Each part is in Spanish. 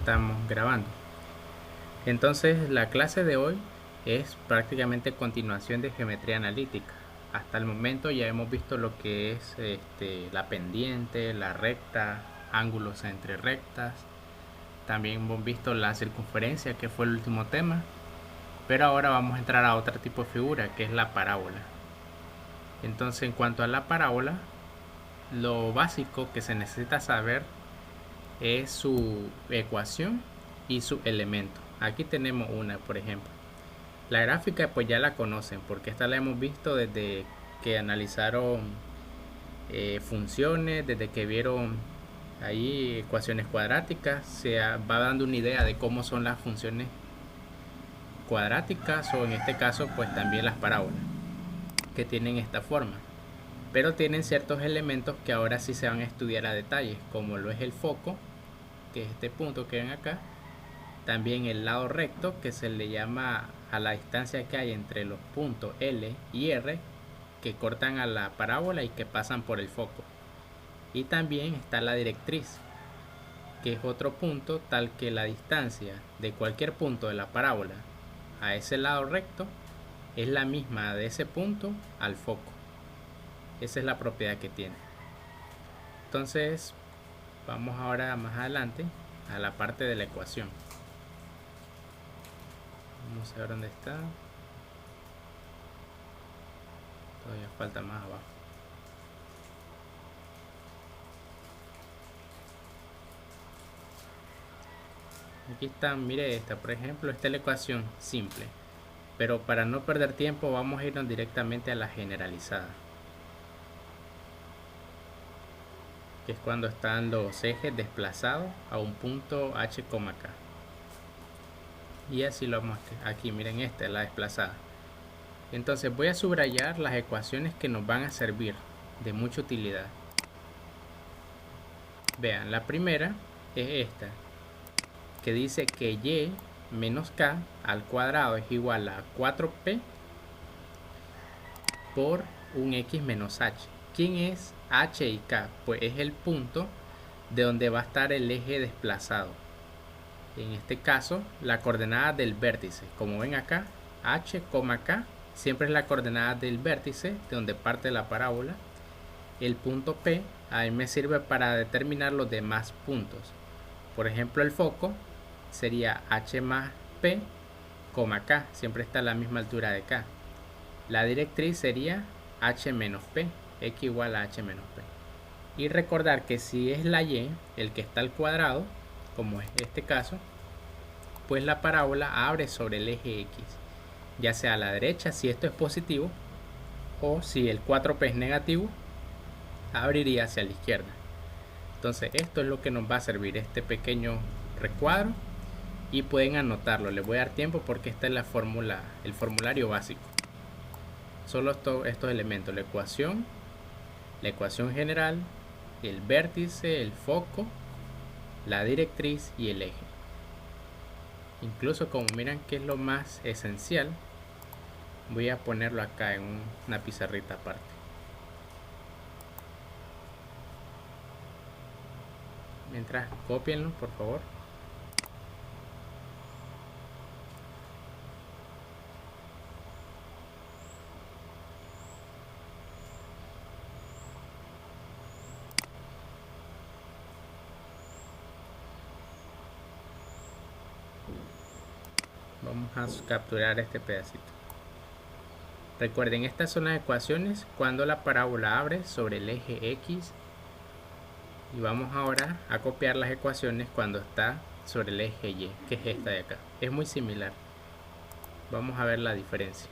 estamos grabando. Entonces la clase de hoy es prácticamente continuación de geometría analítica. Hasta el momento ya hemos visto lo que es la pendiente, la recta, ángulos entre rectas. También hemos visto la circunferencia, que fue el último tema. Pero ahora vamos a entrar a otro tipo de figura, que es la parábola. Entonces, en cuanto a la parábola, lo básico que se necesita saber es su ecuación y su elemento. Aquí tenemos una, por ejemplo. La gráfica pues ya la conocen, porque esta la hemos visto desde que analizaron funciones, desde que vieron ahí ecuaciones cuadráticas, se va dando una idea de cómo son las funciones cuadráticas, o en este caso pues también las parábolas, que tienen esta forma. Pero tienen ciertos elementos que ahora sí se van a estudiar a detalle, como lo es el foco, que es este punto que ven acá. También el lado recto, que se le llama a la distancia que hay entre los puntos L y R, que cortan a la parábola y que pasan por el foco. Y también está la directriz, que es otro punto tal que la distancia de cualquier punto de la parábola a ese lado recto es la misma de ese punto al foco. Esa es la propiedad que tiene. Entonces vamos ahora más adelante a la parte de la ecuación. Vamos a ver dónde está. Todavía falta más abajo. Aquí está, mire esta, por ejemplo, esta es la ecuación simple. Pero para no perder tiempo vamos a irnos directamente a la generalizada, que es cuando están los ejes desplazados a un punto h, k. Y así lo vamos aquí, miren, esta es la desplazada. Entonces voy a subrayar las ecuaciones que nos van a servir de mucha utilidad. Vean, la primera es esta, que dice que y menos k al cuadrado es igual a 4p por un x menos h. ¿Quién es h y k? Pues es el punto de donde va a estar el eje desplazado. En este caso, la coordenada del vértice. Como ven acá, h, k siempre es la coordenada del vértice de donde parte la parábola. El punto P a mí me sirve para determinar los demás puntos. Por ejemplo, el foco sería h más p, k, siempre está a la misma altura de k. La directriz sería h menos p, x igual a h menos p. Y recordar que si es la y, el que está al cuadrado, como es este caso, pues la parábola abre sobre el eje x, ya sea a la derecha si esto es positivo, o si el 4p es negativo, abriría hacia la izquierda. Entonces esto es lo que nos va a servir, este pequeño recuadro, y pueden anotarlo. Les voy a dar tiempo porque esta es la fórmula, el formulario básico. Solo estos elementos: la ecuación general, el vértice, el foco, la directriz y el eje. Incluso como miran que es lo más esencial, voy a ponerlo acá en una pizarrita aparte. Mientras, cópienlo por favor. Vamos a capturar este pedacito. Recuerden, estas son las ecuaciones cuando la parábola abre sobre el eje X. Y vamos ahora a copiar las ecuaciones cuando está sobre el eje Y, que es esta de acá. Es muy similar. Vamos a ver la diferencia.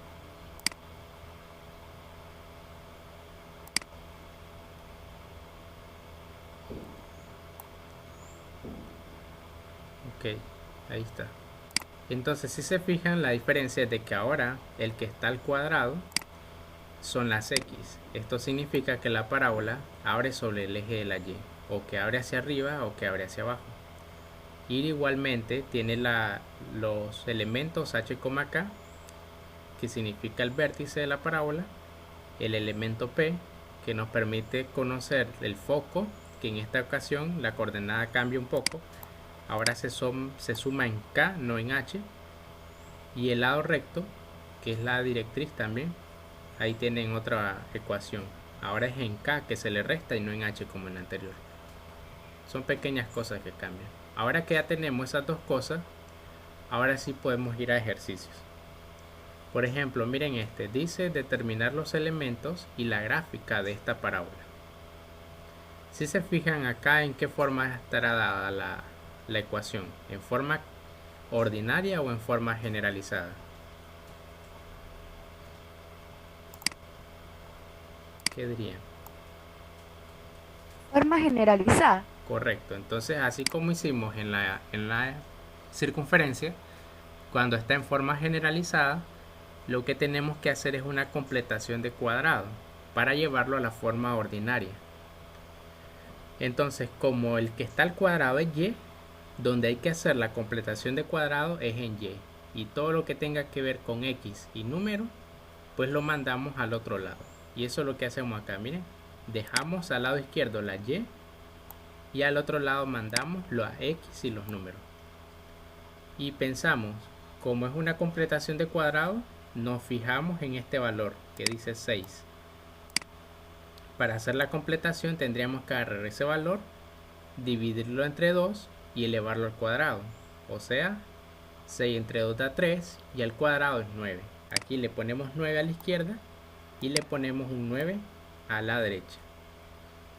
Ok, ahí está. Entonces, si se fijan, la diferencia es de que ahora el que está al cuadrado son las X. Esto significa que la parábola abre sobre el eje de la Y, o que abre hacia arriba o que abre hacia abajo. Y igualmente tiene los elementos h, k, que significa el vértice de la parábola, el elemento P, que nos permite conocer el foco, que en esta ocasión la coordenada cambia un poco, ahora se suma en K, no en H. Y el lado recto, que es la directriz también, ahí tienen otra ecuación. Ahora es en K que se le resta y no en H como en la anterior. Son pequeñas cosas que cambian. Ahora que ya tenemos esas dos cosas, ahora sí podemos ir a ejercicios. Por ejemplo, miren este, dice determinar los elementos y la gráfica de esta parábola. Si se fijan acá, ¿en qué forma estará dada la ecuación? ¿En forma ordinaria o en forma generalizada? ¿Qué dirían? Forma generalizada. Correcto. Entonces, así como hicimos en la circunferencia, cuando está en forma generalizada, lo que tenemos que hacer es una completación de cuadrado para llevarlo a la forma ordinaria. Entonces, como el que está al cuadrado es y, donde hay que hacer la completación de cuadrado es en y. Y todo lo que tenga que ver con x y número, pues lo mandamos al otro lado. Y eso es lo que hacemos acá, miren. Dejamos al lado izquierdo la y al otro lado mandamos los x y los números. Y pensamos, como es una completación de cuadrado, nos fijamos en este valor que dice 6. Para hacer la completación tendríamos que agarrar ese valor, dividirlo entre 2 y elevarlo al cuadrado. O sea, 6 entre 2 da 3 y al cuadrado es 9. Aquí le ponemos 9 a la izquierda y le ponemos un 9 a la derecha.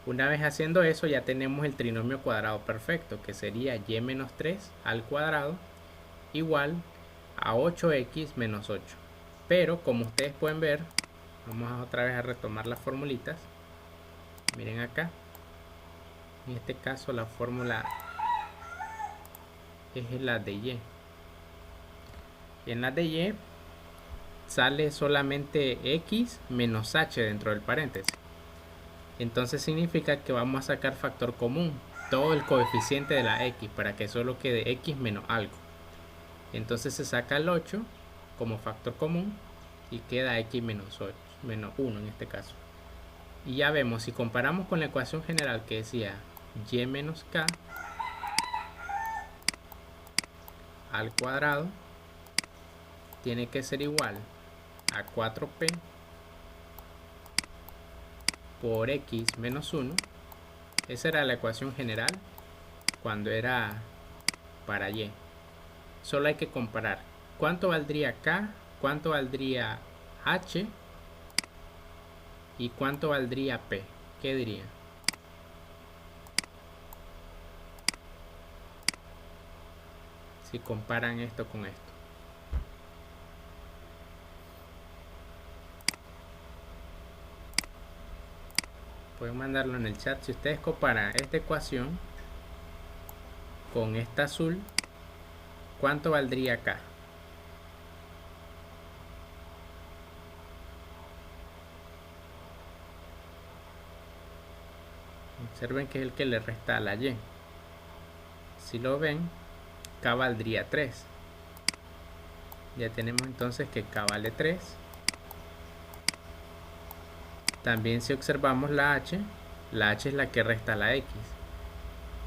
Una vez haciendo eso ya tenemos el trinomio cuadrado perfecto, que sería y menos 3 al cuadrado igual a 8x menos 8. Pero como ustedes pueden ver, vamos otra vez a retomar las formulitas. Miren acá, en este caso la fórmula es la de y. En la de y sale solamente x menos h dentro del paréntesis. Entonces significa que vamos a sacar factor común, todo el coeficiente de la x, para que solo quede x menos algo. Entonces se saca el 8 como factor común y queda x menos 8, menos 1 en este caso. Y ya vemos, si comparamos con la ecuación general que decía y menos k al cuadrado, tiene que ser igual a 4p por x menos 1. Esa era la ecuación general cuando era para y. Solo hay que comparar cuánto valdría k, cuánto valdría h y cuánto valdría p. ¿Qué dirían? Si comparan esto con esto. Pueden mandarlo en el chat. Si ustedes comparan esta ecuación con esta azul, ¿cuánto valdría acá? Observen que es el que le resta a la y. Si lo ven, k valdría 3. Ya tenemos entonces que k vale 3. También si observamos la h es la que resta a la x.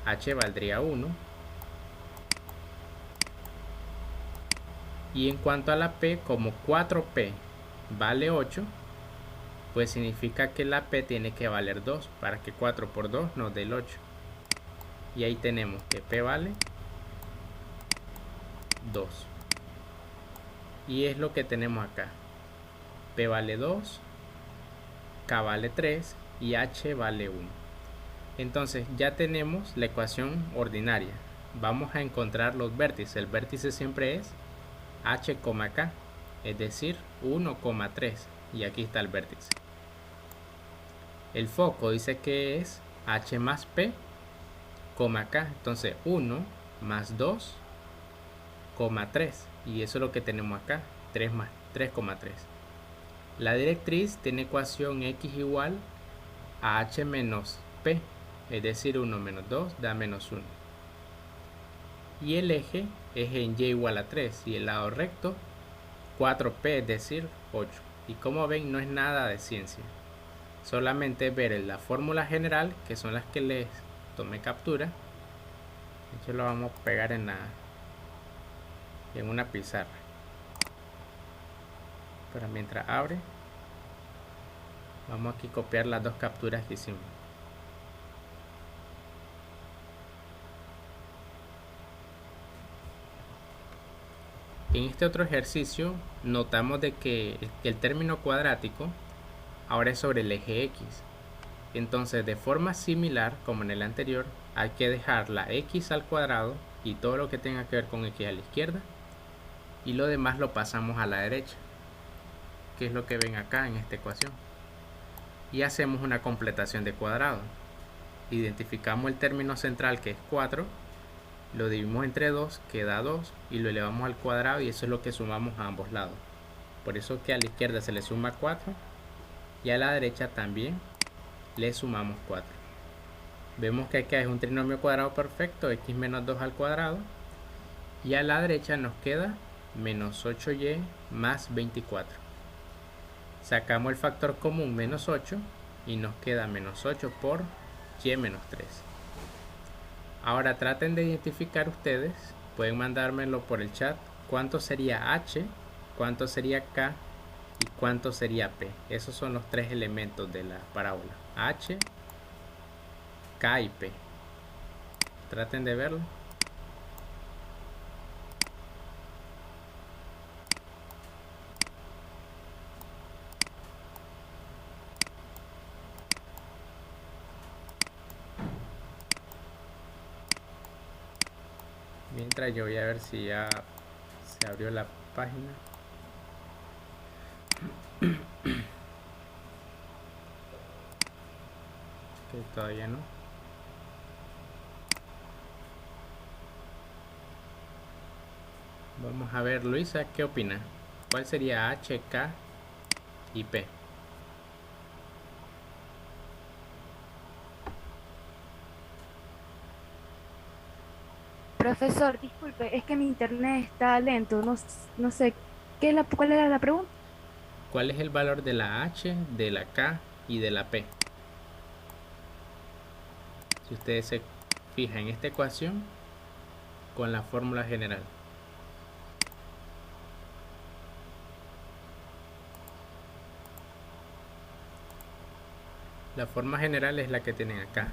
H valdría 1. Y en cuanto a la p, como 4p vale 8, pues significa que la p tiene que valer 2 para que 4 por 2 nos dé el 8. Y ahí tenemos que p vale 2. Y es lo que tenemos acá. P vale 2, k vale 3 y h vale 1. Entonces ya tenemos la ecuación ordinaria. Vamos a encontrar los vértices. El vértice siempre es h, k, es decir 1,3. Y aquí está el vértice. El foco dice que es h más p, k. Entonces 1 más 2, 3. Y eso es lo que tenemos acá, 3 más 3,3. La directriz tiene ecuación x igual a h menos p, es decir 1 menos 2 da menos 1. Y el eje es en y igual a 3 y el lado recto 4p, es decir 8. Y como ven, no es nada de ciencia, solamente ver la fórmula general, que son las que les tomé captura. Esto lo vamos a pegar en una pizarra. Pero mientras abre, vamos aquí a copiar las dos capturas que hicimos. En este otro ejercicio notamos de que el término cuadrático ahora es sobre el eje X. Entonces, de forma similar como en el anterior, hay que dejar la X al cuadrado y todo lo que tenga que ver con X a la izquierda, y lo demás lo pasamos a la derecha, que es lo que ven acá en esta ecuación. Y hacemos una completación de cuadrado. Identificamos el término central, que es 4, lo dividimos entre 2, queda 2, y lo elevamos al cuadrado, y eso es lo que sumamos a ambos lados. Por eso que a la izquierda se le suma 4 y a la derecha también le sumamos 4. Vemos que acá es un trinomio cuadrado perfecto, x menos 2 al cuadrado, y a la derecha nos queda menos 8y más 24. Sacamos el factor común menos 8 y nos queda menos 8 por y menos 3. Ahora traten de identificar ustedes, pueden mandármelo por el chat, cuánto sería h, cuánto sería k y cuánto sería p. Esos son los tres elementos de la parábola: h, k y p. Traten de verlo. Mientras yo voy a ver si ya se abrió la página. Que todavía no. Vamos a ver, Luisa, ¿qué opina? ¿Cuál sería h, k y p? Profesor, disculpe, es que mi internet está lento, no sé, ¿cuál era la pregunta? ¿Cuál es el valor de la h, de la k y de la p? Si ustedes se fijan en esta ecuación con la fórmula general. La forma general es la que tienen acá: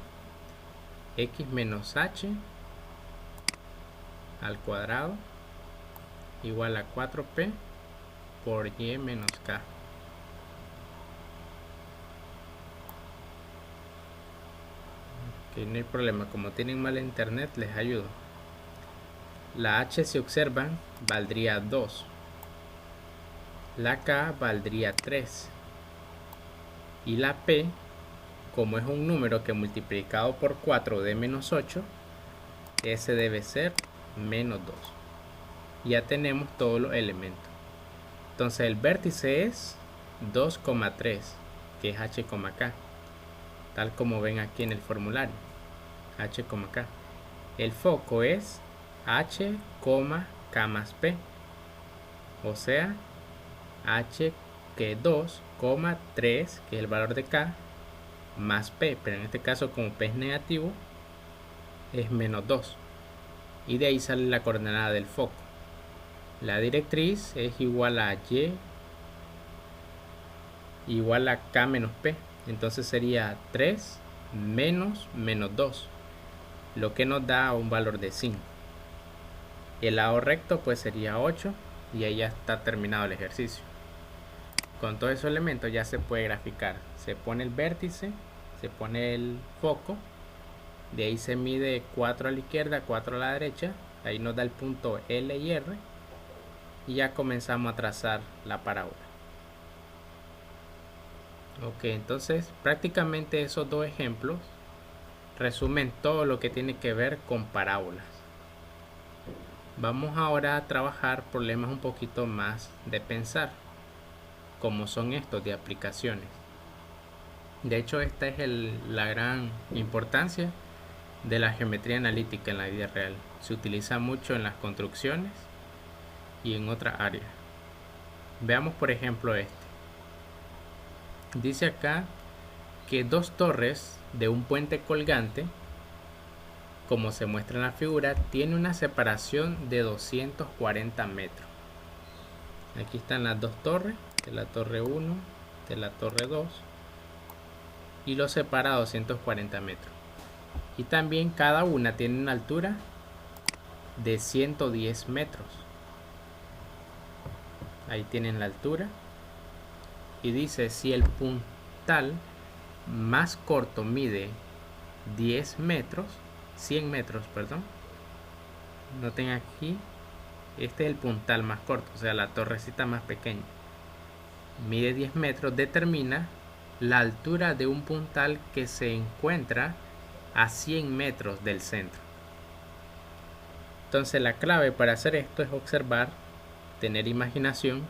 x menos h al cuadrado igual a 4p por y menos k. Que no hay problema, como tienen mal internet les ayudo. La h, si observan, valdría 2, la k valdría 3 y la p, como es un número que multiplicado por 4 de menos 8, ese debe ser menos 2. Ya tenemos todos los elementos. Entonces el vértice es 2,3, que es h, k, tal como ven aquí en el formulario, h, k. El foco es h, k más p, o sea, h que 2, 3, que es el valor de k, más p, pero en este caso como p es negativo, es menos 2. Y de ahí sale la coordenada del foco. La directriz es igual a y igual a k menos p. Entonces sería 3 menos 2, lo que nos da un valor de 5. El lado recto pues sería 8 y ahí ya está terminado el ejercicio. Con todos esos elementos ya se puede graficar. Se pone el vértice, se pone el foco, de ahí se mide 4 a la izquierda, 4 a la derecha, ahí nos da el punto L y R y ya comenzamos a trazar la parábola. Ok, entonces prácticamente esos dos ejemplos resumen todo lo que tiene que ver con parábolas. Vamos ahora a trabajar problemas un poquito más de pensar, como son estos de aplicaciones. De hecho, esta es la gran importancia de la geometría analítica en la vida real. Se utiliza mucho en las construcciones y en otras áreas. Veamos por ejemplo este. Dice acá que dos torres de un puente colgante como se muestra en la figura, tiene una separación de 240 metros. Aquí están las dos torres, de la torre 1, de la torre 2, y los separa a 240 metros. Y también cada una tiene una altura de 110 metros. Ahí tienen la altura. Y dice, si el puntal más corto mide 10 metros, 100 metros, perdón. Noten aquí, este es el puntal más corto, o sea, la torrecita más pequeña. Mide 10 metros, determina la altura de un puntal que se encuentra a 100 metros del centro. Entonces la clave para hacer esto es observar, tener imaginación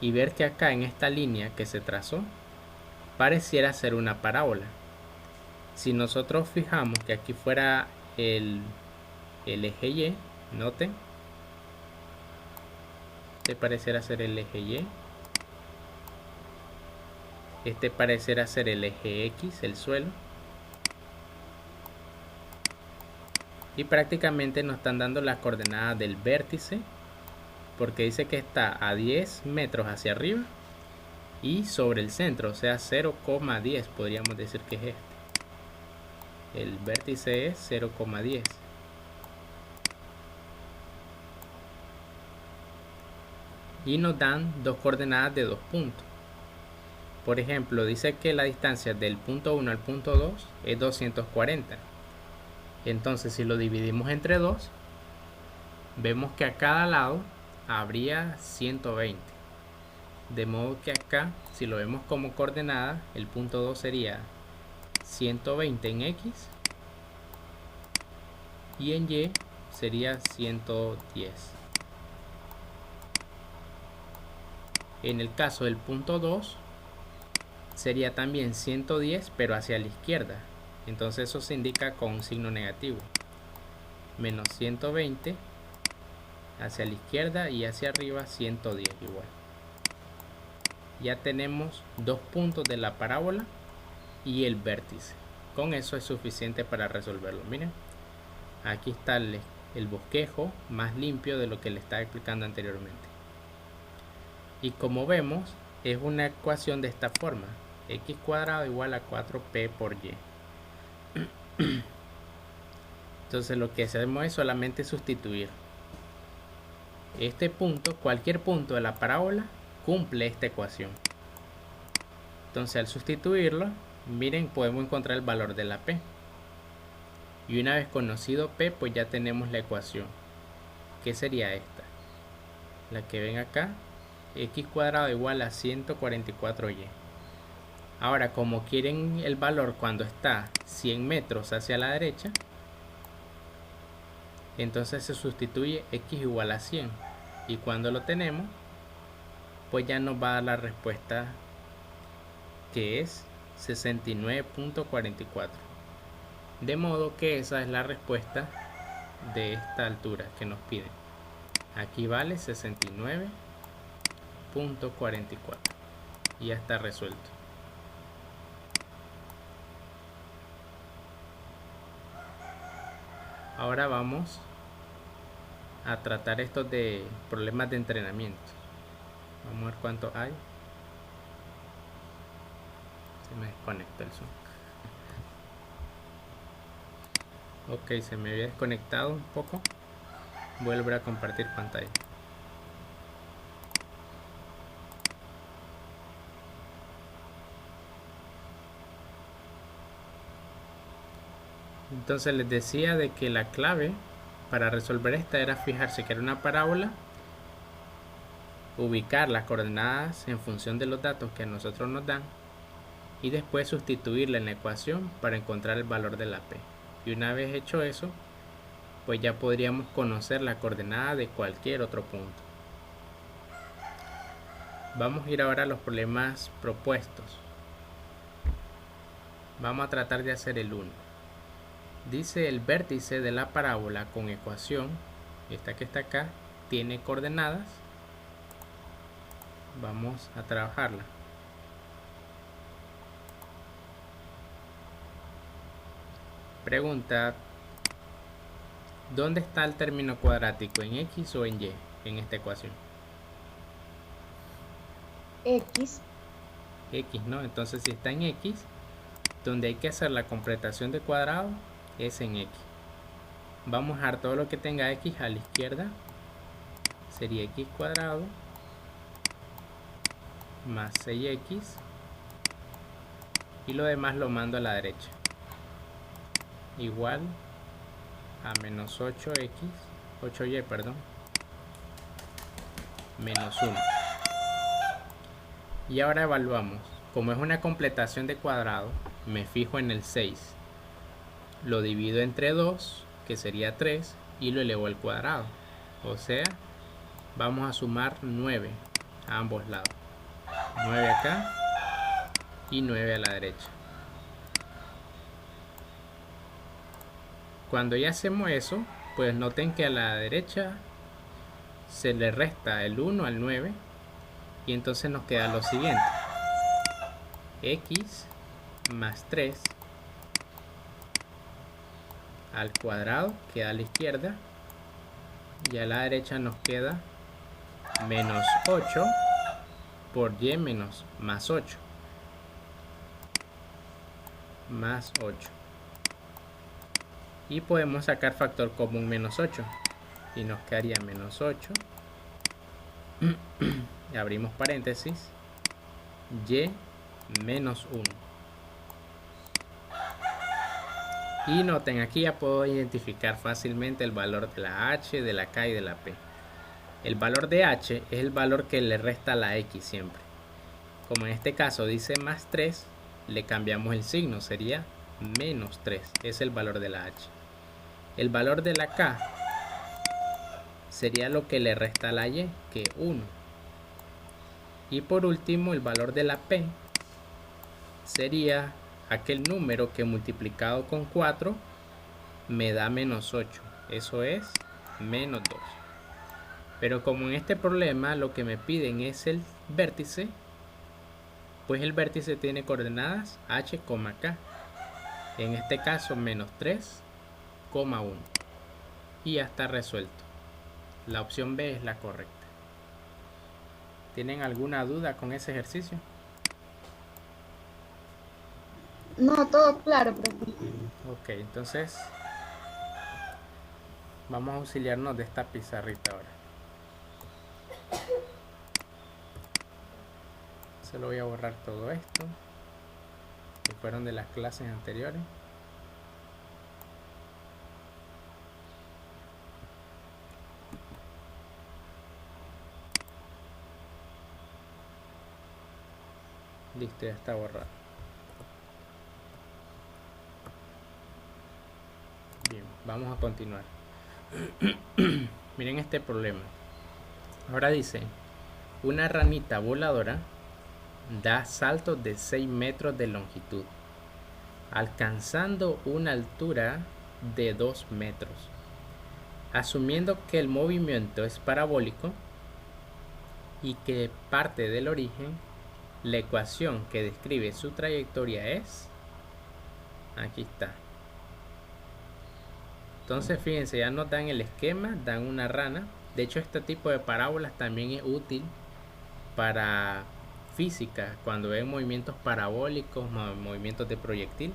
y ver que acá en esta línea que se trazó pareciera ser una parábola. Si nosotros fijamos que aquí fuera el eje Y, noten, este pareciera ser el eje Y, este pareciera ser el eje X, el suelo, y prácticamente nos están dando las coordenadas del vértice, porque dice que está a 10 metros hacia arriba y sobre el centro, o sea 0,10 podríamos decir que es este. El vértice es 0,10. Y nos dan dos coordenadas de 2 puntos. Por ejemplo, dice que la distancia del punto 1 al punto 2 es 240. Entonces, si lo dividimos entre 2, vemos que a cada lado habría 120. De modo que acá, si lo vemos como coordenada, el punto 2 sería 120 en X y en Y sería 110. En el caso del punto 2 sería también 110 pero hacia la izquierda, entonces eso se indica con un signo negativo, menos 120 hacia la izquierda y hacia arriba 110 igual. Ya tenemos dos puntos de la parábola y el vértice. Con eso es suficiente para resolverlo. Miren, aquí está el bosquejo más limpio de lo que le estaba explicando anteriormente. Y como vemos, es una ecuación de esta forma: x cuadrado igual a 4p por y. Entonces lo que hacemos es solamente sustituir este punto, cualquier punto de la parábola cumple esta ecuación. Entonces al sustituirlo, miren, podemos encontrar el valor de la p. Y una vez conocido p, pues ya tenemos la ecuación, que sería esta, la que ven acá, x cuadrado igual a 144y. Ahora, como quieren el valor cuando está 100 metros hacia la derecha, entonces se sustituye x igual a 100. Y cuando lo tenemos, pues ya nos va a dar la respuesta, que es 69.44. De modo que esa es la respuesta de esta altura que nos piden. Aquí vale 69.44 y ya está resuelto. Ahora vamos a tratar estos de problemas de entrenamiento. Vamos a ver cuántos hay. Se me desconecta el Zoom. Ok, se me había desconectado un poco. Vuelvo a compartir pantalla. Entonces les decía de que la clave para resolver esta era fijarse que era una parábola, ubicar las coordenadas en función de los datos que a nosotros nos dan y después sustituirla en la ecuación para encontrar el valor de la p. Y una vez hecho eso, pues ya podríamos conocer la coordenada de cualquier otro punto. Vamos a ir ahora a los problemas propuestos. Vamos a tratar de hacer el 1. Dice: el vértice de la parábola con ecuación, esta que está acá, tiene coordenadas. Vamos a trabajarla. Pregunta: ¿Dónde está el término cuadrático? ¿En X o en Y en esta ecuación? X. X, ¿no? Entonces si está en X, donde hay que hacer la completación de cuadrado es en X. Vamos a dejar todo lo que tenga X a la izquierda. Sería X cuadrado más 6X. Y lo demás lo mando a la derecha. Igual a menos 8X, 8Y, perdón, menos 1. Y ahora evaluamos. Como es una completación de cuadrado, me fijo en el 6. Lo divido entre 2, que sería 3, y lo elevo al cuadrado. O sea, vamos a sumar 9 a ambos lados. 9 acá y 9 a la derecha. Cuando ya hacemos eso, pues noten que a la derecha se le resta el 1 al 9 y entonces nos queda lo siguiente. X más 3 al cuadrado queda a la izquierda y a la derecha nos queda menos 8 por y menos más 8 más 8 y podemos sacar factor común menos 8 y nos quedaría menos 8 y abrimos paréntesis y menos 1. Y noten, aquí ya puedo identificar fácilmente el valor de la h, de la k y de la p. El valor de h es el valor que le resta a la x siempre. Como en este caso dice más 3, le cambiamos el signo, sería menos 3. Es el valor de la h. El valor de la k sería lo que le resta a la y, que es 1. Y por último, el valor de la p sería aquel número que multiplicado con 4 me da menos 8. Eso es menos 2. Pero como en este problema lo que me piden es el vértice, pues el vértice tiene coordenadas h, k. En este caso menos 3,1. Y ya está resuelto. La opción B es la correcta. ¿Tienen alguna duda con ese ejercicio? No, todo claro, profe. Ok, entonces vamos a auxiliarnos de esta pizarrita ahora. Solo voy a borrar todo esto que fueron de las clases anteriores. Listo, ya está borrado. Bien, vamos a continuar. Miren este problema. Ahora dice, una ranita voladora da saltos de 6 metros de longitud, alcanzando una altura de 2 metros. Asumiendo que el movimiento es parabólico y que parte del origen, la ecuación que describe su trayectoria es, aquí está. Entonces fíjense, ya nos dan el esquema, dan una rana. De hecho, este tipo de parábolas también es útil para física. Cuando ven movimientos parabólicos, movimientos de proyectil,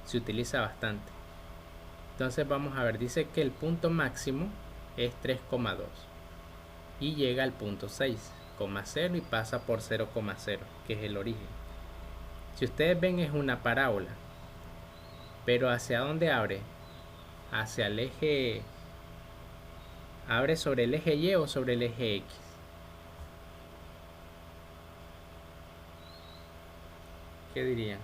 se utiliza bastante. Entonces vamos a ver, dice que el punto máximo es 3,2 y llega al punto 6,0 y pasa por 0,0, que es el origen. Si ustedes ven, es una parábola, pero ¿hacia dónde abre? Hacia el eje, abre sobre el eje Y o sobre el eje X. ¿Qué dirían?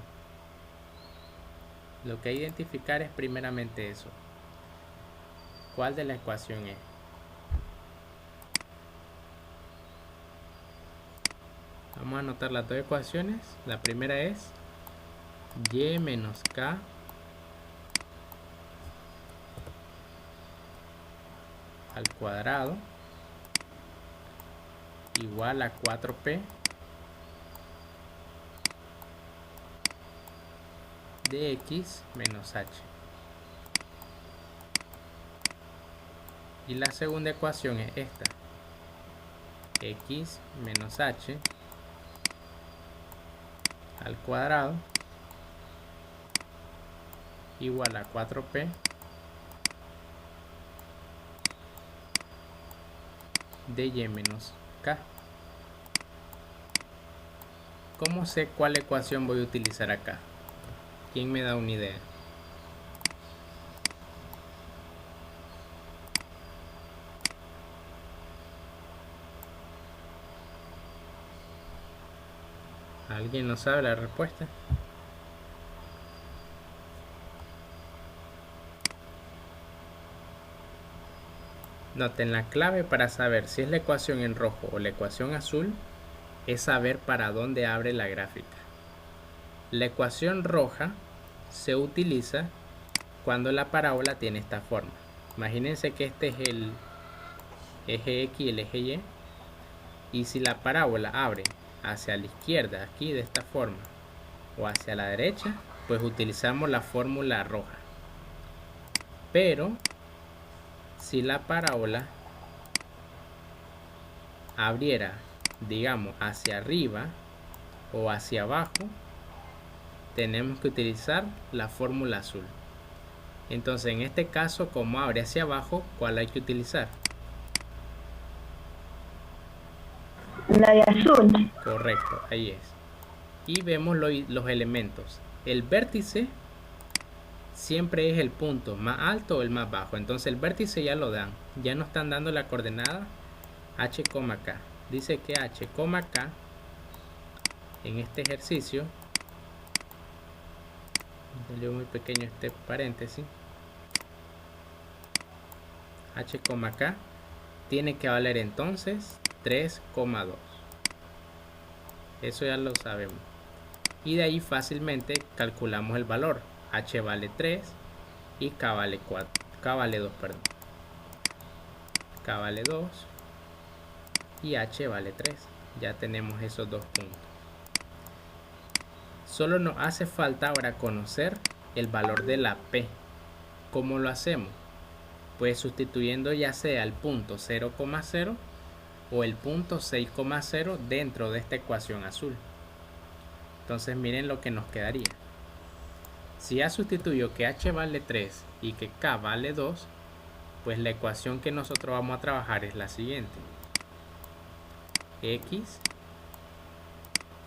Lo que hay que identificar es primeramente eso. ¿Cuál de la ecuación es? Vamos a anotar las dos ecuaciones. La primera es y menos k al cuadrado igual a 4p de x menos h. Y la segunda ecuación es esta. X menos h al cuadrado igual a 4p de y menos k. ¿Cómo sé cuál ecuación voy a utilizar acá? ¿Quién me da una idea? ¿Alguien no sabe la respuesta? Noten, la clave para saber si es la ecuación en rojo o la ecuación azul es saber para dónde abre la gráfica. La ecuación roja se utiliza cuando la parábola tiene esta forma. Imagínense que este es el eje X y el eje Y. Y si la parábola abre hacia la izquierda, aquí de esta forma, o hacia la derecha, pues utilizamos la fórmula roja. Pero si la parábola abriera, digamos, hacia arriba o hacia abajo, tenemos que utilizar la fórmula azul. Entonces, en este caso, como abre hacia abajo, ¿cuál hay que utilizar? La de azul. Correcto, ahí es. Y vemos los elementos. El vértice siempre es el punto más alto o el más bajo. Entonces el vértice ya lo dan. Ya nos están dando la coordenada h, k. Dice que h, k en este ejercicio, salió muy pequeño este paréntesis, h, k tiene que valer entonces 3,2. Eso ya lo sabemos. Y de ahí fácilmente calculamos el valor. H vale 3 y K vale 4. K vale 2, perdón. K vale 2 y H vale 3. Ya tenemos esos dos puntos. Solo nos hace falta ahora conocer el valor de la P. ¿Cómo lo hacemos? Pues sustituyendo ya sea el punto 0,0 o el punto 6,0 dentro de esta ecuación azul. Entonces miren lo que nos quedaría. Si ya sustituyo que h vale 3 y que k vale 2, pues la ecuación que nosotros vamos a trabajar es la siguiente. X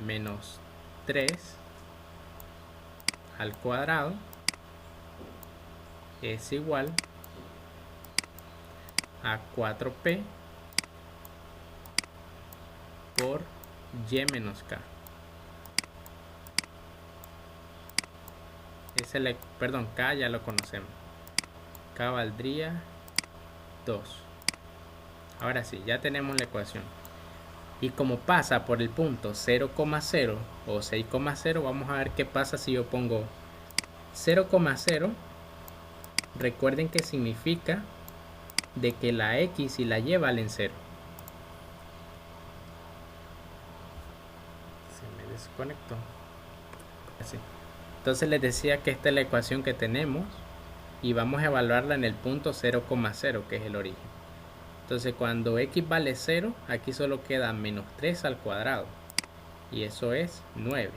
menos 3 al cuadrado es igual a 4p por y menos k. Perdón, k ya lo conocemos. K valdría 2. Ahora sí, ya tenemos la ecuación. Y como pasa por el punto 0,0 o 6,0, vamos a ver qué pasa si yo pongo 0,0. Recuerden que significa de que la X y la Y valen 0. Se me desconectó. Así. Entonces les decía que esta es la ecuación que tenemos y vamos a evaluarla en el punto 0,0, que es el origen. Entonces cuando x vale 0, aquí solo queda menos 3 al cuadrado y eso es 9.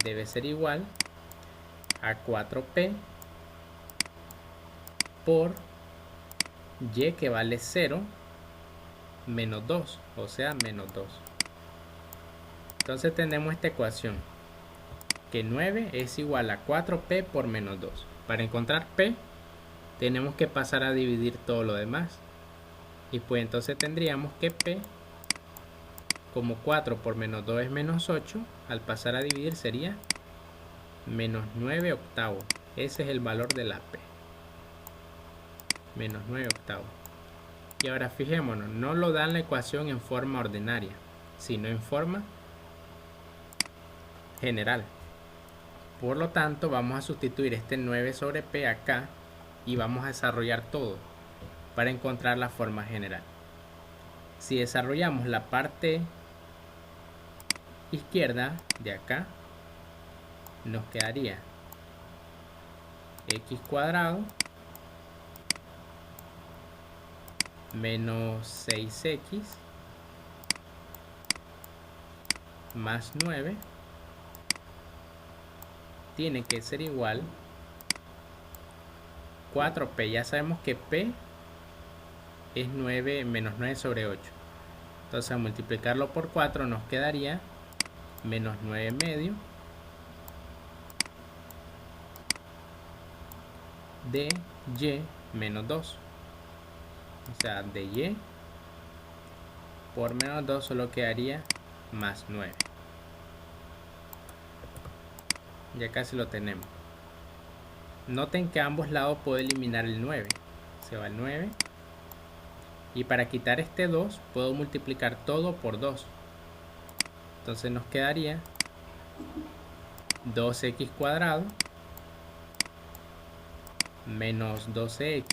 Debe ser igual a 4p por y, que vale 0, menos 2, o sea menos 2. Entonces tenemos esta ecuación, que 9 es igual a 4p por menos 2. Para encontrar p tenemos que pasar a dividir todo lo demás. Y pues entonces tendríamos que p, como 4 por menos 2 es menos 8, al pasar a dividir sería menos 9 octavos. Ese es el valor de la p. Menos 9 octavos. Y ahora fijémonos, no lo dan la ecuación en forma ordinaria, sino en forma general. Por lo tanto, vamos a sustituir este 9 sobre p acá y vamos a desarrollar todo para encontrar la forma general. Si desarrollamos la parte izquierda de acá, nos quedaría x cuadrado menos 6x más 9 tiene que ser igual 4p. Ya sabemos que p es 9 menos 9 sobre 8. Entonces al multiplicarlo por 4 nos quedaría menos 9 medio de y menos 2. O sea, de y por menos 2 solo quedaría más 9. Ya casi lo tenemos. Noten que a ambos lados puedo eliminar el 9. Se va el 9. Y para quitar este 2 puedo multiplicar todo por 2. Entonces nos quedaría 2x cuadrado menos 12x.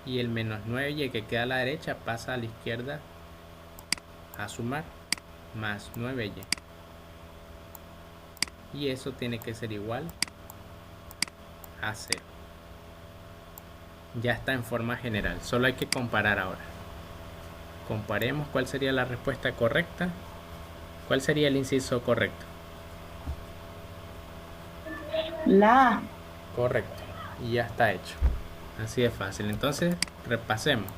Y el menos 9y que queda a la derecha pasa a la izquierda a sumar. Más 9y. Y eso tiene que ser igual a 0. Ya está en forma general. Solo hay que comparar ahora. Comparemos cuál sería la respuesta correcta. ¿Cuál sería el inciso correcto? La A. Correcto. Y ya está hecho. Así de fácil. Entonces, repasemos.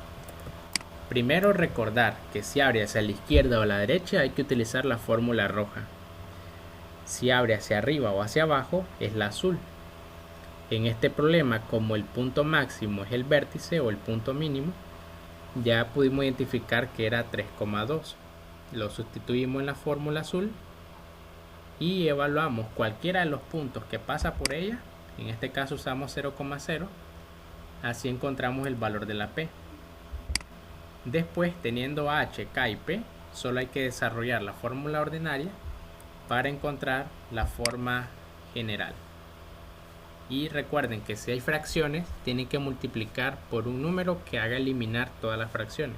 Primero, recordar que si abre hacia la izquierda o la derecha hay que utilizar la fórmula roja. Si abre hacia arriba o hacia abajo es la azul. En este problema, como el punto máximo es el vértice o el punto mínimo, ya pudimos identificar que era 3,2. Lo sustituimos en la fórmula azul y evaluamos cualquiera de los puntos que pasa por ella. En este caso usamos 0,0. Así encontramos el valor de la P. Después, teniendo H, K y P, solo hay que desarrollar la fórmula ordinaria para encontrar la forma general. Y recuerden que si hay fracciones, tienen que multiplicar por un número que haga eliminar todas las fracciones.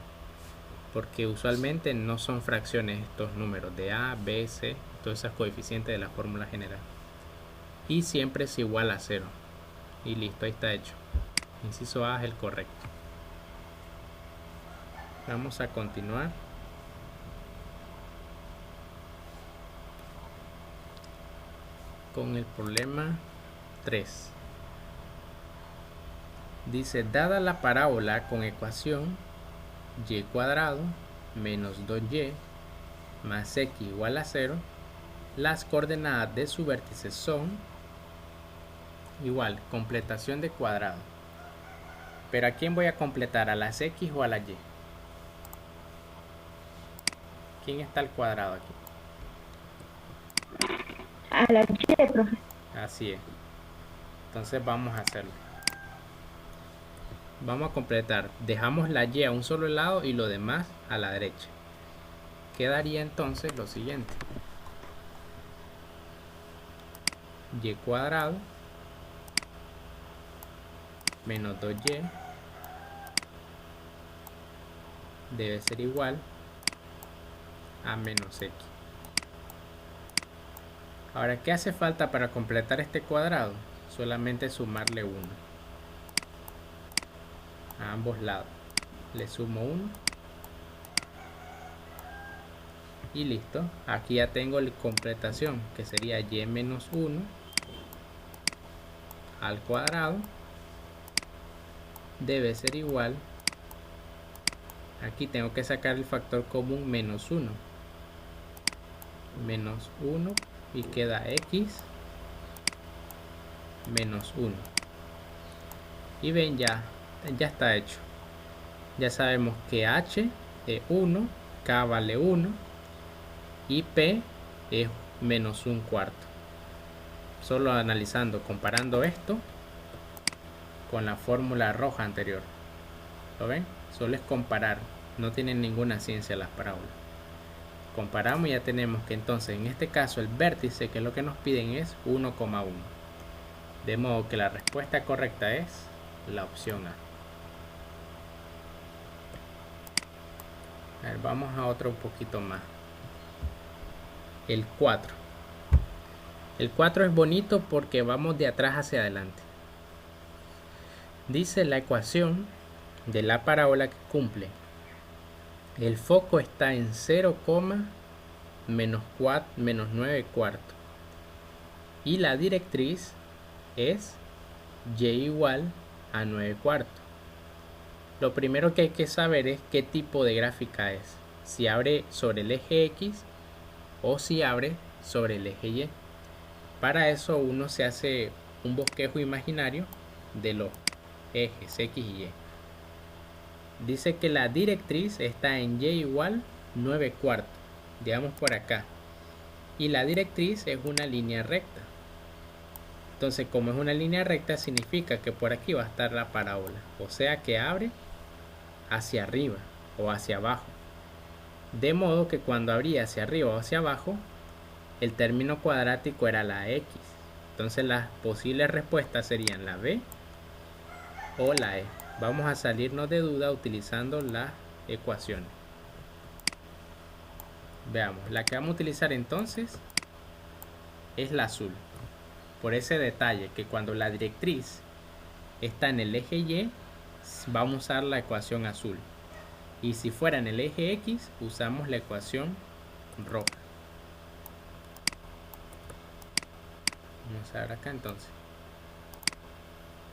Porque usualmente no son fracciones estos números de A, B, C, todos esos coeficientes de la fórmula general. Y siempre es igual a 0. Y listo, ahí está hecho. Inciso A es el correcto. Vamos a continuar. Con el problema 3. Dice, dada la parábola con ecuación y cuadrado menos 2y más x igual a 0, las coordenadas de su vértice son igual, completación de cuadrado. Pero ¿a quién voy a completar? ¿A las x o a la y? ¿Quién está al cuadrado aquí? A la Y, profe. Así es. Entonces vamos a hacerlo. Vamos a completar. Dejamos la y a un solo lado y lo demás a la derecha. Quedaría entonces lo siguiente. Y cuadrado menos 2y debe ser igual a menos x. Ahora, ¿qué hace falta para completar este cuadrado? Solamente sumarle 1 a ambos lados. Le sumo 1 y listo. Aquí ya tengo la completación, que sería y menos 1 al cuadrado debe ser igual. Aquí tengo que sacar el factor común menos 1. Menos 1 y queda x menos 1. Y ven, ya está hecho. Ya sabemos que h es 1, k vale 1 y p es menos 1/4. Solo analizando, comparando esto con la fórmula roja anterior. ¿Lo ven? Solo es comparar, no tienen ninguna ciencia las parábolas. Comparamos y ya tenemos que entonces en este caso el vértice, que es lo que nos piden, es 1,1. De modo que la respuesta correcta es la opción A. A ver, vamos a otro un poquito más. El 4. El 4 es bonito porque vamos de atrás hacia adelante. Dice la ecuación de la parábola que cumple. El foco está en 0, menos 9 cuartos. Y la directriz es y igual a 9 cuartos. Lo primero que hay que saber es qué tipo de gráfica es. Si abre sobre el eje X o si abre sobre el eje Y. Para eso uno se hace un bosquejo imaginario de los ejes X y Y. Dice que la directriz está en Y igual 9 cuartos, digamos por acá. Y la directriz es una línea recta. Entonces, como es una línea recta, significa que por aquí va a estar la parábola. O sea que abre hacia arriba o hacia abajo. De modo que cuando abría hacia arriba o hacia abajo, el término cuadrático era la X. Entonces las posibles respuestas serían la B o la E. Vamos a salirnos de duda utilizando las ecuaciones. Veamos, la que vamos a utilizar entonces es la azul. Por ese detalle que cuando la directriz está en el eje Y, vamos a usar la ecuación azul. Y si fuera en el eje X, usamos la ecuación roja. Vamos a ver acá entonces.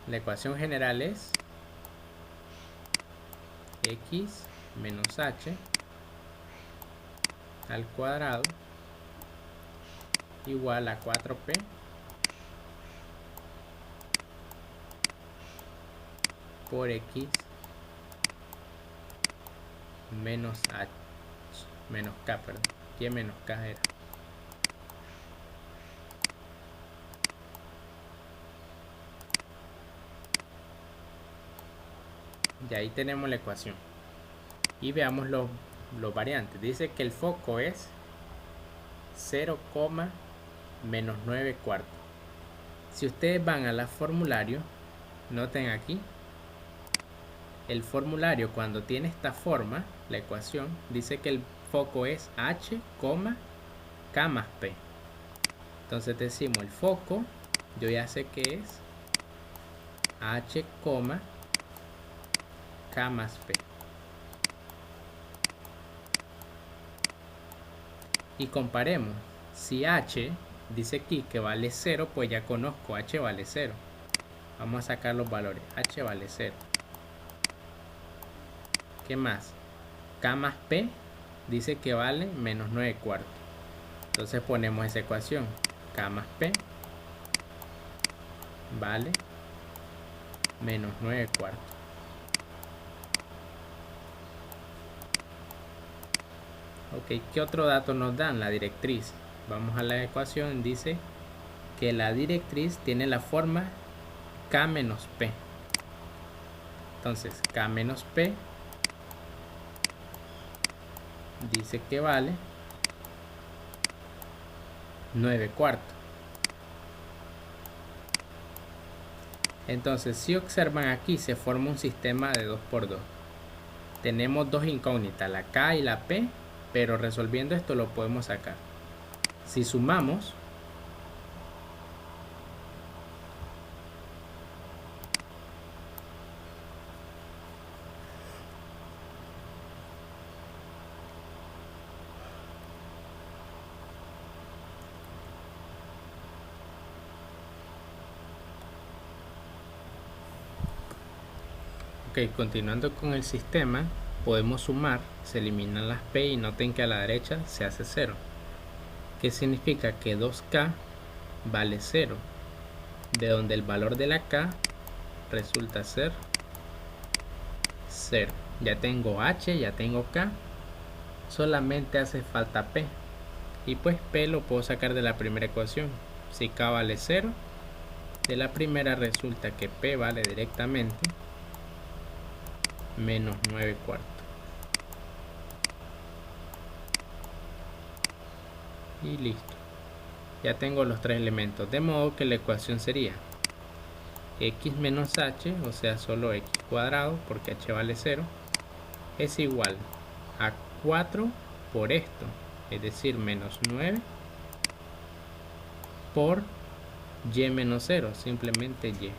La ecuación general es X menos H al cuadrado igual a 4P por X menos H menos K, perdón. Y menos K era. Y ahí tenemos la ecuación. Y veamos los variantes. Dice que el foco es 0, menos 9 cuartos. Si ustedes van a la formulario, noten aquí. El formulario cuando tiene esta forma, la ecuación, dice que el foco es H, K más P. Entonces decimos el foco, yo ya sé que es H, K más P. Y comparemos. Si H dice aquí que vale 0, pues ya conozco, H vale 0. Vamos a sacar los valores. H vale 0. ¿Qué más? K más P dice que vale menos 9 cuartos. Entonces ponemos esa ecuación. K más P vale menos 9 cuartos. Ok, ¿qué otro dato nos dan? La directriz. Vamos a la ecuación. Dice que la directriz tiene la forma K menos P. Entonces, K menos P dice que vale 9 cuartos. Entonces, si observan aquí, se forma un sistema de 2 por 2. Tenemos dos incógnitas, la K y la P, pero resolviendo esto lo podemos sacar. Si sumamos, ok, continuando con el sistema, podemos sumar, se eliminan las P y noten que a la derecha se hace 0. ¿Qué significa? Que 2K vale 0, de donde el valor de la K resulta ser 0. Ya tengo H, ya tengo K, solamente hace falta P. Y pues P lo puedo sacar de la primera ecuación. Si K vale 0, de la primera resulta que P vale directamente menos 9 cuartos. Y listo. Ya tengo los tres elementos. De modo que la ecuación sería X menos H, o sea solo X cuadrado, porque H vale 0, es igual a 4 por esto, es decir, menos 9 por Y menos 0, simplemente Y.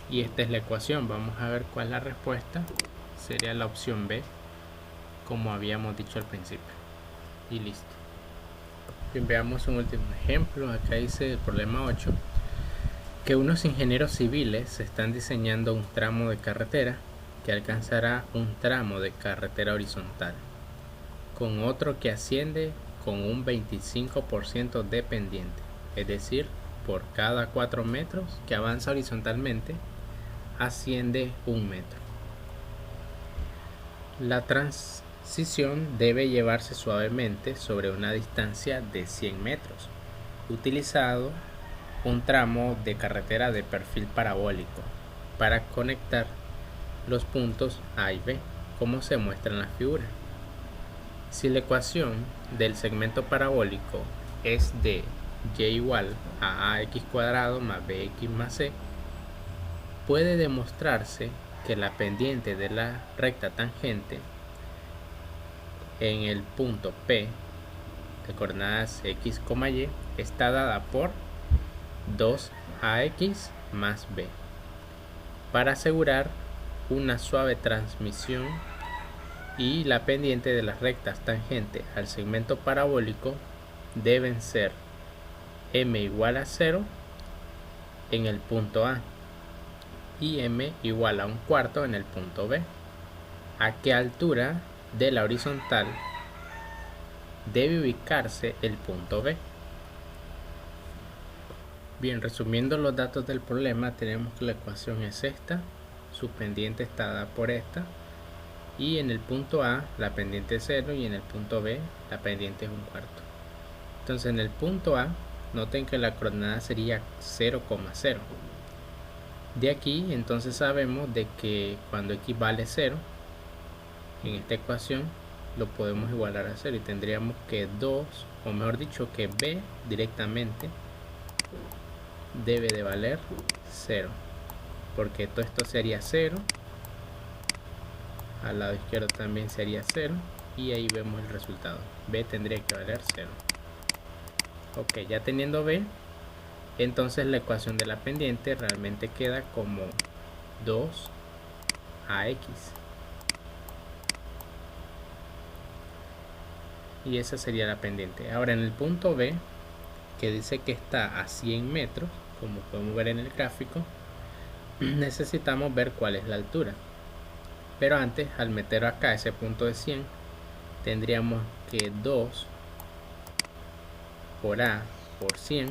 Y esta es la ecuación. Vamos a ver cuál es la respuesta. Sería la opción B, como habíamos dicho al principio. Y listo. Bien, veamos un último ejemplo. Acá dice el problema 8, que unos ingenieros civiles están diseñando un tramo de carretera que alcanzará un tramo de carretera horizontal, con otro que asciende con un 25% de pendiente, es decir, por cada 4 metros que avanza horizontalmente, asciende 1 metro. La transición debe llevarse suavemente sobre una distancia de 100 metros, utilizado un tramo de carretera de perfil parabólico para conectar los puntos A y B, como se muestra en la figura. Si la ecuación del segmento parabólico es de y igual a ax cuadrado más bx más c, puede demostrarse que la pendiente de la recta tangente en el punto P de coordenadas x, y está dada por 2ax más b. Para asegurar una suave transmisión y la pendiente de las rectas tangente al segmento parabólico deben ser m igual a 0 en el punto A y m igual a 1/4 en el punto B. ¿A qué altura de la horizontal debe ubicarse el punto B? Bien, resumiendo los datos del problema, tenemos que la ecuación es esta, su pendiente está dada por esta, y en el punto A la pendiente es 0 y en el punto B la pendiente es 1/4. Entonces en el punto A, noten que la coordenada sería 0,0. De aquí entonces sabemos de que cuando x vale 0, en esta ecuación lo podemos igualar a 0 y tendríamos que 2, o mejor dicho que B directamente debe de valer 0, porque todo esto sería 0, al lado izquierdo también sería 0 y ahí vemos el resultado. B tendría que valer 0. Ok, ya teniendo B, entonces la ecuación de la pendiente realmente queda como 2ax. Y esa sería la pendiente. Ahora en el punto B, que dice que está a 100 metros, como podemos ver en el gráfico, necesitamos ver cuál es la altura. Pero antes, al meter acá ese punto de 100, tendríamos que 2 por A por 100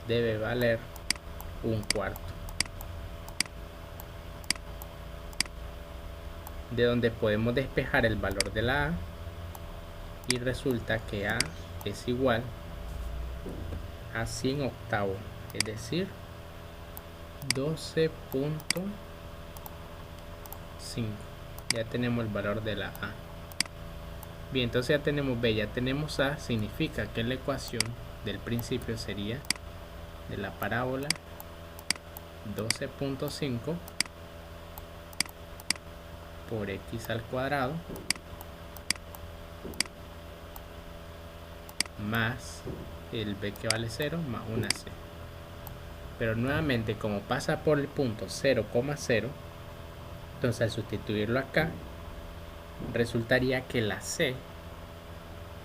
debe valer 1/4. De donde podemos despejar el valor de la A y resulta que A es igual a 100 octavos, es decir, 12.5. Ya tenemos el valor de la A. Bien, entonces ya tenemos B, ya tenemos A, significa que la ecuación del principio sería de la parábola 12.5 por x al cuadrado más el b que vale 0 más una c. Pero nuevamente, como pasa por el punto 0,0, entonces al sustituirlo acá resultaría que la c,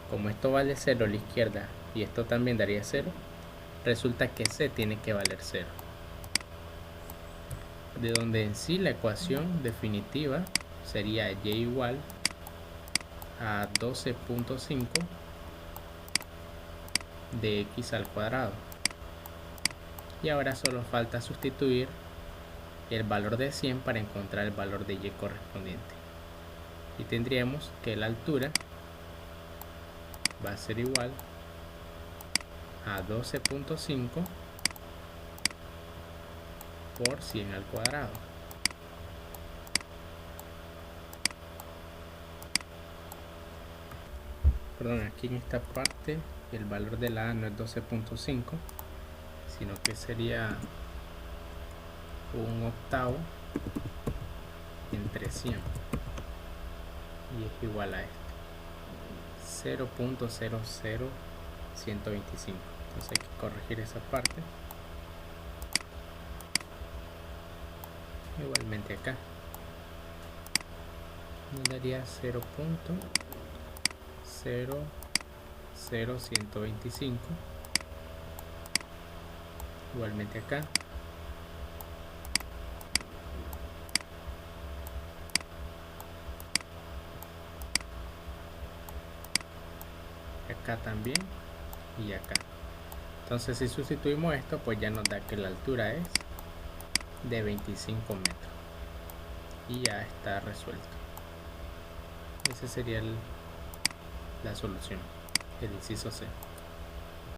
como esto vale 0 a la izquierda y esto también daría 0, resulta que c tiene que valer 0. De donde en sí la ecuación definitiva sería y igual a 12.5 de x al cuadrado. Y ahora solo falta sustituir el valor de 100 para encontrar el valor de y correspondiente. Y tendríamos que la altura va a ser igual a 12.5 por 100 al cuadrado. Perdón, aquí en esta parte el valor de la A no es 12.5, sino que sería 1/8 entre 100 y es igual a esto, 0.00125. Entonces hay que corregir esa parte Igualmente acá nos daría 0.00125. Igualmente acá. Acá también y acá. Entonces si sustituimos esto, pues ya nos da que la altura es de 25 metros y ya está resuelto. Esa sería la solución, el inciso C.